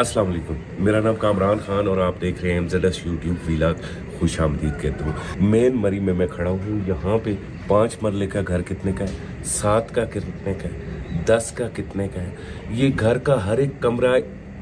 अस्सलाम वालेकुम, मेरा नाम कामरान खान और आप देख रहे हैं MZS यूट्यूब व्लॉग। खुश आमदीद कहते हो। मेन मरी में मैं खड़ा हूँ। यहाँ पे 5 मरले का घर कितने का है, 7 का कितने का है, 10 का कितने का है। ये घर का हर एक कमरा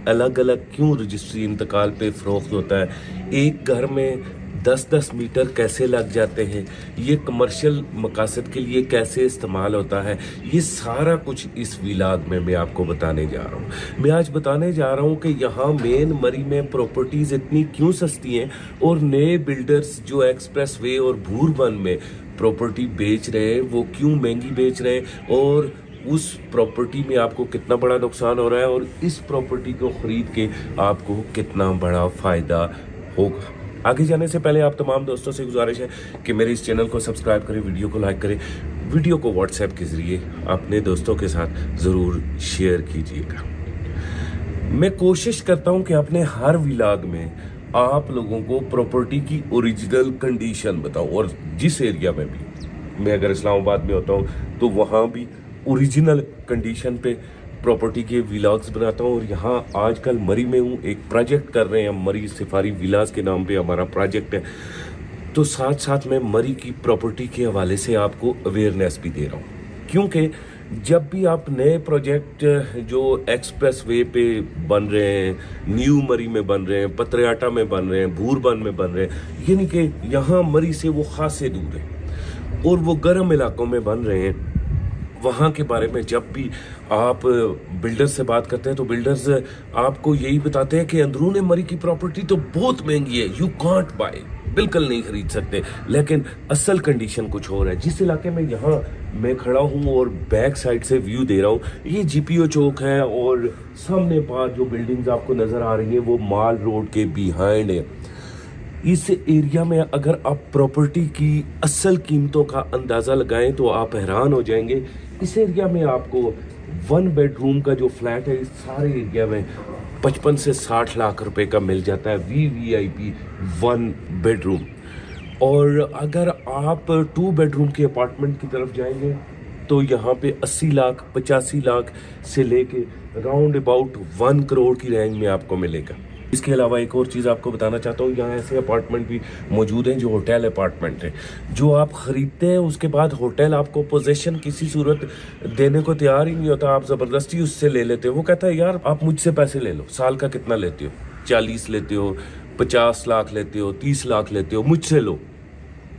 अलग अलग क्यों रजिस्ट्री इंतकाल पे फ़रोख्त होता है। एक घर में 10-10 मीटर कैसे लग जाते हैं, ये कमर्शियल मकासद के लिए कैसे इस्तेमाल होता है, ये सारा कुछ इस व्लॉग में मैं आपको बताने जा रहा हूँ। मैं आज बताने जा रहा हूँ कि यहाँ मेन मरी में प्रॉपर्टीज़ इतनी क्यों सस्ती हैं और नए बिल्डर्स जो एक्सप्रेस वे और भूरबन में प्रॉपर्टी बेच रहे हैं वो क्यों महंगी बेच रहे हैं और उस प्रॉपर्टी में आपको कितना बड़ा नुकसान हो रहा है और इस प्रॉपर्टी को ख़रीद के आपको कितना बड़ा फ़ायदा होगा। आगे जाने से पहले आप तमाम दोस्तों से गुजारिश है कि मेरे इस चैनल को सब्सक्राइब करें, वीडियो को लाइक करें, वीडियो को व्हाट्सएप के ज़रिए अपने दोस्तों के साथ ज़रूर शेयर कीजिएगा। मैं कोशिश करता हूं कि अपने हर व्लॉग में आप लोगों को प्रॉपर्टी की ओरिजिनल कंडीशन बताऊं और जिस एरिया में भी मैं अगर इस्लामाबाद में होता हूं तो वहां भी ओरिजिनल कंडीशन पे प्रॉपर्टी के व्लॉग्स बनाता हूँ। और यहाँ आजकल मरी में हूँ, एक प्रोजेक्ट कर रहे हैं हम, मरी सफारी विलास के नाम पे हमारा प्रोजेक्ट है। तो साथ साथ मैं मरी की प्रॉपर्टी के हवाले से आपको अवेयरनेस भी दे रहा हूँ, क्योंकि जब भी आप नए प्रोजेक्ट जो एक्सप्रेस वे पे बन रहे हैं, न्यू मरी में बन रहे हैं, पतरियाटा में बन रहे हैं, भूरबन में बन रहे हैं, यानी कि यहाँ मरी से वो खासे दूर है और वो गर्म इलाकों में बन रहे हैं, वहाँ के बारे में जब भी आप बिल्डर्स से बात करते हैं तो बिल्डर्स आपको यही बताते हैं कि अंदरूनी मरी की प्रॉपर्टी तो बहुत महंगी है, यू कांट बाय, बिल्कुल नहीं खरीद सकते। लेकिन असल कंडीशन कुछ और है। जिस इलाके में यहाँ मैं खड़ा हूँ और बैक साइड से व्यू दे रहा हूँ, ये GPO चौक है और सामने पास जो बिल्डिंग्स आपको नज़र आ रही है वो माल रोड के बिहाइंड है। इस एरिया में अगर आप प्रॉपर्टी की असल कीमतों का अंदाज़ा लगाएं तो आप हैरान हो जाएंगे। इस एरिया में आपको 1 बेडरूम का जो फ्लैट है इस सारे एरिया में 55 से 60 लाख रुपए का मिल जाता है, VVIP 1 बेडरूम। और अगर आप 2 बेडरूम के अपार्टमेंट की तरफ जाएंगे तो यहाँ पे 80 लाख 85 लाख से लेके राउंड अबाउट 1 करोड़ की रेंज में आपको मिलेगा। इसके अलावा एक और चीज़ आपको बताना चाहता हूँ, यहाँ ऐसे अपार्टमेंट भी मौजूद हैं जो होटल अपार्टमेंट हैं, जो आप ख़रीदते हैं उसके बाद होटल आपको पोजीशन किसी सूरत देने को तैयार ही नहीं होता, आप ज़बरदस्ती उससे ले लेते हो। वो कहता है यार आप मुझसे पैसे ले लो, साल का कितना लेते हो, 40 लेते हो, 50 लाख लेते हो, 30 लाख लेते हो, मुझसे लो,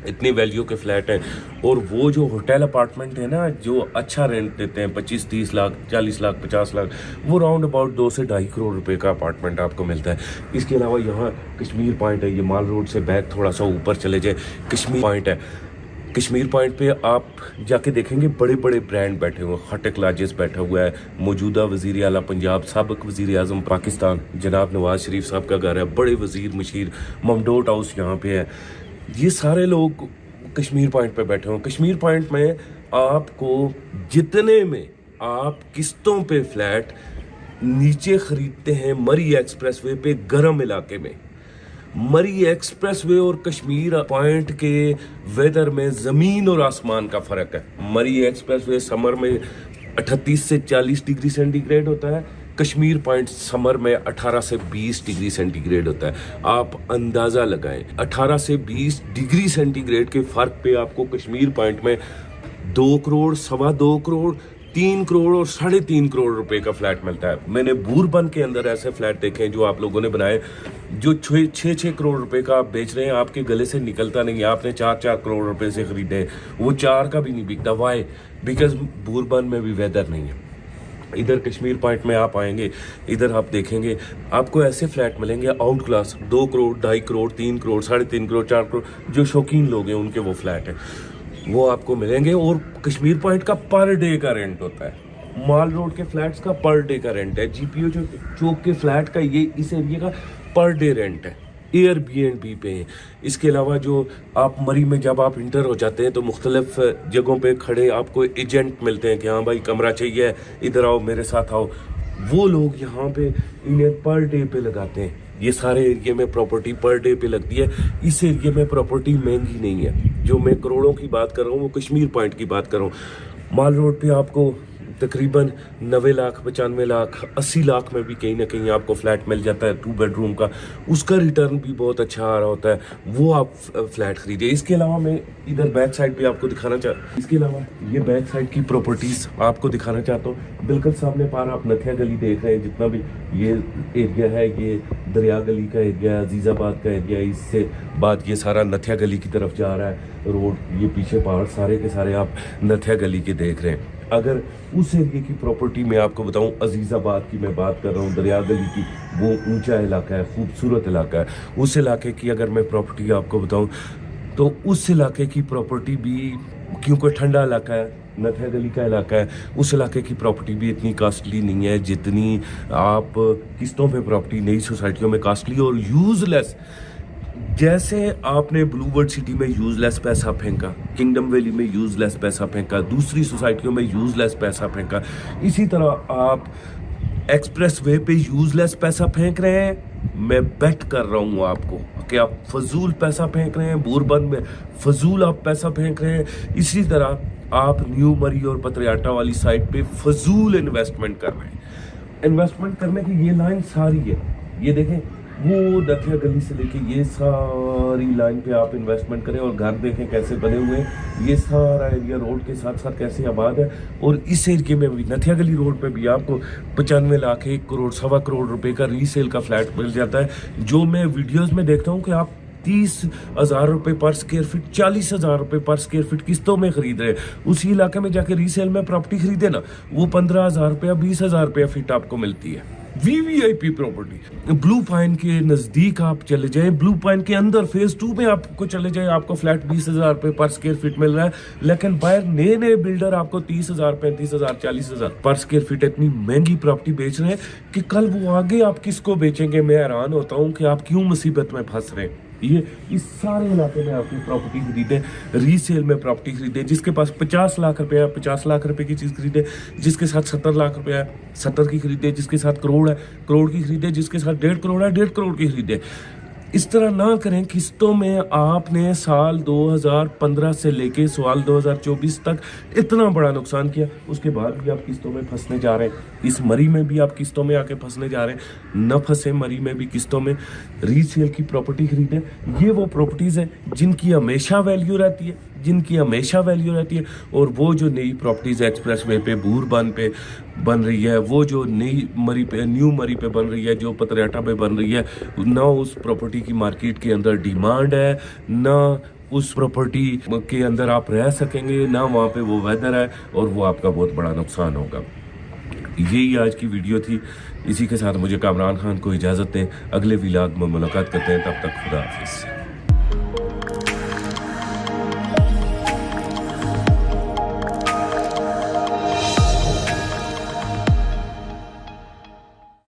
इतनी वैल्यू के फ्लैट हैं। और वो जो होटल अपार्टमेंट है ना, जो अच्छा रेंट देते हैं 25-30 लाख, 40 लाख, 50 लाख, वो राउंड अबाउट 2 से 2.5 करोड़ रुपए का अपार्टमेंट आपको मिलता है। इसके अलावा यहाँ कश्मीर पॉइंट है, ये माल रोड से बैक थोड़ा सा ऊपर चले जाए, कश्मीर पॉइंट है। कश्मीर पॉइंट पे आप जाके देखेंगे बड़े बड़े ब्रांड बैठे हुए हैं, खटक लाजिस बैठा हुआ है, मौजूदा वज़ीर आला पंजाब, साबिक़ वज़ीर आज़म पाकिस्तान जनाब नवाज शरीफ साहब का घर है, बड़े वज़ीर मशीर ममडोट हाउस यहाँ पे है। ये सारे लोग कश्मीर पॉइंट पे बैठे हुए। कश्मीर पॉइंट में आपको जितने में आप किस्तों पे फ्लैट नीचे खरीदते हैं मरी एक्सप्रेस वे पे, गर्म इलाके में, मरी एक्सप्रेस वे और कश्मीर पॉइंट के वेदर में ज़मीन और आसमान का फ़र्क है। मरी एक्सप्रेस वे समर में 38 से 40 डिग्री सेंटीग्रेड होता है, कश्मीर पॉइंट समर में 18 से 20 डिग्री सेंटीग्रेड होता है। आप अंदाज़ा लगाएं, 18 से 20 डिग्री सेंटीग्रेड के फ़र्क पे आपको कश्मीर पॉइंट में 2 करोड़, 2.25 करोड़, 3 करोड़ और 3.5 करोड़ रुपए का फ्लैट मिलता है। मैंने भूरबन के अंदर ऐसे फ्लैट देखे हैं जो आप लोगों ने बनाए, जो 6-6 करोड़ रुपए का आप बेच रहे हैं, आपके गले से निकलता नहीं है। आपने 4-4 करोड़ रुपए से खरीदे, वो 4 का भी नहीं बिकता। वाई? बिकॉज भूरबन में भी वेदर नहीं है। इधर कश्मीर पॉइंट में आप आएंगे, इधर आप देखेंगे आपको ऐसे फ्लैट मिलेंगे आउट क्लास, 2 करोड़, 2.5 करोड़, 3 करोड़, 3.5 करोड़, 4 करोड़, जो शौकीन लोग हैं उनके वो फ्लैट हैं, वो आपको मिलेंगे। और कश्मीर पॉइंट का पर डे का रेंट होता है, माल रोड के फ्लैट्स का पर डे का रेंट है, GPO चौक के फ्लैट का ये इस एरिया का पर डे रेंट है, Airbnb पे है। इसके अलावा जो आप मरी में जब आप इंटर हो जाते हैं तो मुख्तलिफ जगहों पे खड़े आपको एजेंट मिलते हैं कि हाँ भाई कमरा चाहिए, इधर आओ मेरे साथ आओ, वो लोग यहाँ पे इन्हें पर डे पे लगाते हैं। ये सारे एरिया में प्रॉपर्टी पर डे पे लगती है। इस एरिया में प्रॉपर्टी महंगी नहीं है। जो मैं करोड़ों की बात कर रहा हूँ वो कश्मीर पॉइंट की बात कर रहा हूँ। माल रोड पे आपको तकरीबन 90 लाख, 95 लाख, 80 लाख में भी कहीं ना कहीं आपको फ्लैट मिल जाता है 2 बेडरूम का। उसका रिटर्न भी बहुत अच्छा आ रहा होता है, वो आप फ्लैट खरीदे। इसके अलावा मैं इधर बैक साइड पे आपको दिखाना इसके अलावा ये बैक साइड की प्रॉपर्टीज आपको दिखाना चाहता हूँ। बिल्कुल सामने पार आप नथिया गली देख रहे हैं, जितना भी ये एरिया है ये दरिया गली का एरिया है, अजीज़ाबाद का एरिया। इससे बाद ये सारा नथिया गली की तरफ जा रहा है रोड। ये पीछे पहाड़ सारे के सारे आप नथिया गली के देख रहे हैं। अगर उस एरिया की प्रॉपर्टी में आपको बताऊं, अजीज़ाबाद की मैं बात कर रहा हूँ, दरिया गली की, वो ऊंचा इलाका है, खूबसूरत इलाका है। उस इलाके की अगर मैं प्रॉपर्टी आपको बताऊं तो उस इलाके की प्रॉपर्टी भी, क्योंकि ठंडा इलाका है, नथिया गली का इलाका है, उस इलाके की प्रॉपर्टी भी इतनी कॉस्टली नहीं है जितनी आप किस्तों पे प्रॉपर्टी नई सोसाइटियों में कॉस्टली और यूजलेस। जैसे आपने ब्लूबर्ड सिटी में यूजलेस पैसा फेंका, किंगडम वैली में यूजलेस पैसा फेंका, दूसरी सोसाइटियों में यूजलेस पैसा फेंका, इसी तरह आप एक्सप्रेस वे पे यूजलेस पैसा फेंक रहे हैं। मैं बेट कर रहा हूँ आपको कि आप फजूल पैसा फेंक रहे हैं, बोरबन में फजूल आप पैसा फेंक रहे हैं। इसी तरह आप न्यू मरी और पतरियाटा वाली साइड पे फजूल इन्वेस्टमेंट कर रहे हैं। इन्वेस्टमेंट करने की ये लाइन सारी है, ये देखें, वो नथिया गली से लेके ये सारी लाइन पे आप इन्वेस्टमेंट करें और घर देखें कैसे बने हुए हैं। ये सारा एरिया रोड के साथ साथ कैसे आबाद है। और इस एरिया में भी नथिया गली रोड पे भी आपको 95 लाख, 1 करोड़, 1.25 करोड़ रुपए का रीसेल का फ्लैट मिल जाता है, जो मैं वीडियोस में देखता हूँ कि आप 30,000 रुपये पर स्क्वायर फीट, 40,000 रुपये पर स्क्वायर फीट किस्तों में खरीद रहे हैं। उसी इलाके में जाके रीसेल में प्रॉपर्टी खरीदे ना, वो 15,000 रुपया, 20,000 रुपया फीट आपको मिलती है। वीवीआईपी प्रॉपर्टी ब्लू पाइन के नजदीक आप चले जाएं, ब्लू पाइन के अंदर फेज 2 में आपको चले जाएं, आपको फ्लैट 20,000 रुपये पर स्क्वायर फीट मिल रहा है। लेकिन बाहर नए नए बिल्डर आपको 30,000, 35,000, 40,000 पर स्क्वायर फीट इतनी महंगी प्रॉपर्टी बेच रहे हैं कि कल वो आगे आप किसको बेचेंगे। मैं हैरान होता हूँ कि आप क्यों मुसीबत में फंस रहे हैं। ये इस सारे इलाके में आपकी प्रॉपर्टी खरीदे, रीसेल में प्रॉपर्टी खरीदे, जिसके पास 50 लाख रुपए है 50 लाख रुपए की चीज़ खरीदे, जिसके साथ 70 लाख रुपए है 70 की खरीदे, जिसके साथ करोड़ है करोड़ की खरीदे, जिसके साथ 1.5 करोड़ है 1.5 करोड़ की खरीदे। इस तरह ना करें। किस्तों में आपने साल 2015 से लेके साल 2024 तक इतना बड़ा नुकसान किया, उसके बाद भी आप किस्तों में फंसने जा रहे हैं। इस मरी में भी आप किस्तों में आके फंसने जा रहे हैं। न फंसे मरी में भी किस्तों में। रीसेल की प्रॉपर्टी खरीदें। ये वो प्रॉपर्टीज़ हैं जिनकी हमेशा वैल्यू रहती है, जिनकी हमेशा वैल्यू रहती है। और वो जो नई प्रॉपर्टीज़ एक्सप्रेस वे पे, बूरबन पे बन रही है, वो जो नई मरी पे, न्यू मरी पे बन रही है, जो पतरियाटा पे बन रही है, ना उस प्रॉपर्टी की मार्केट के अंदर डिमांड है, ना उस प्रॉपर्टी के अंदर आप रह सकेंगे, ना वहाँ पे वो वेदर है, और वो आपका बहुत बड़ा नुकसान होगा। यही आज की वीडियो थी। इसी के साथ मुझे कामरान खान को इजाज़त दें। अगले व्लॉग में मुलाकात करते हैं, तब तक खुदा हाफिज़।